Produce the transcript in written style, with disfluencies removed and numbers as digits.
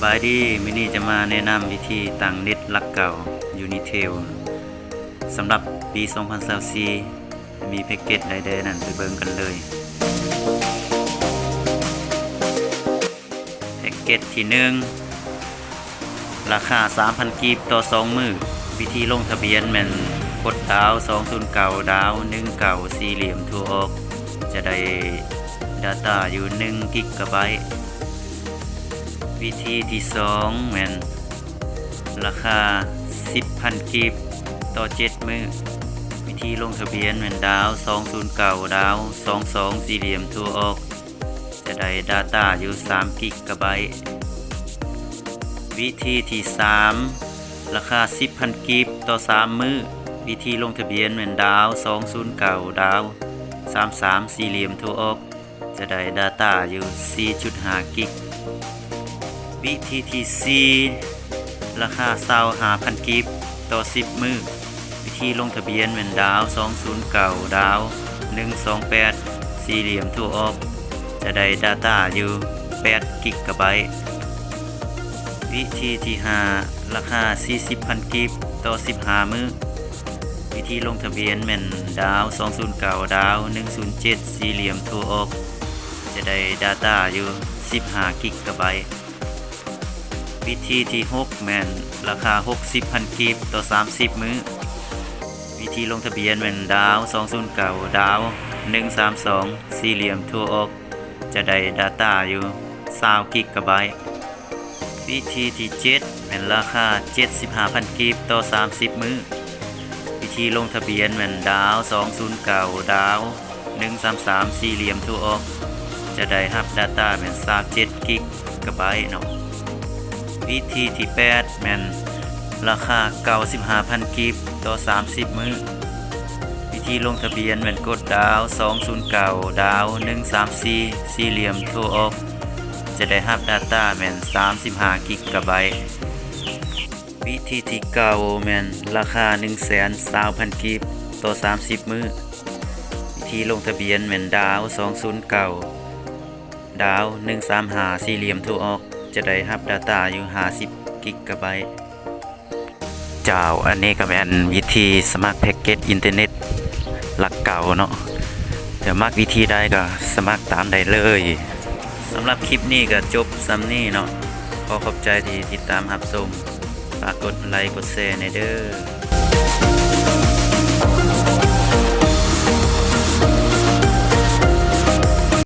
บายดีมินี่จะมาแนะนำวิธีตั้งเน็ตหลักเก่า Unitel สำหรับปี 2024มีแพ็กเกจใดๆนั่นไปเบิ่งกันเลยแพ็กเกจที่ 1 ราคา 3,000 กีบต่อ 2 มื้อวิธีลงทะเบียนแม่นกดดาว209ดาว19สี่เหลี่ยมทั่วออกจะได้ Data อยู่1 GBวิธีที่ 2แม่นราคา 10,000 กีบต่อ 7 มื้อวิธีลงทะเบียนแม่นดาว209ดาว22สี่เหลี่ยมทั่วออกจะได้ Data อยู่3 GBวิธีที่ 3 ราคา 10,000 กีบต่อ 3 มื้อวิธีลงทะเบียนแม่นดาว209ดาว33สี่เหลี่ยมทั่วออกจะได้ Data อยู่ 4.5 กิกวิธีที่ 4 ราคา25,000 กีบต่อ 10 มื้อวิธีลงทะเบียนแม่นดาว209ดาว128สี่เหลี่ยมทั่วออกจะได้ Data อยู่8 กิกะไบต์วิธีที่ 5 ราคา 40,000 กีบต่อ 15 มื้อวิธีลงทะเบียนแม่นดาว209ดาว107สี่เหลี่ยมทั่วออกจะได้ Data อยู่15 กิกะไบต์วิธีที่ 6 แม่นราคา 60,000 กีบต่อ 30 มื้อวิธีลงทะเบียนแม่นดาว209ดาว132สี่เหลี่ยมทั่วออกจะได้ Data อยู่20 กิกะไบต์วิธีที่ 7 แม่นราคา 75,000 กีบต่อ 30 มื้อวิธีลงทะเบียนแม่นดาว209ดาว133สี่เหลี่ยมทั่วออกจะได้รับ Data แม่น27 กิกะไบต์เนาะวิธีที่ 8 แม่นราคา 95,000 กีบต่อ 30 มื้อวิธีลงทะเบียนแม่นกดดาว209ดาว134สี่เหลี่ยมทั่วออกจะได้รับ Data แม่น35 กิกะไบต์วิธีที่ 9 แม่นราคา 120,000 กีบต่อ 30 มื้อวิธีลงทะเบียนแม่นดาว209ดาว135สี่เหลี่ยมทั่วออกจะได้รับ Data อยู่50 กิกะไบต์เจ้าอันนี้ก็แม่นวิธีสมัครแพ็กเกจอินเทอร์เน็ตหลักเก่าเนาะเดี๋ยวมักวิธีใดก็สมัครตามได้เลยสำหรับคลิปนี้ก็จบซ้ำนี้เนาะขอขอบใจที่ติดตามรับชมฝากกดไลค์กดแชร์ในเด้อ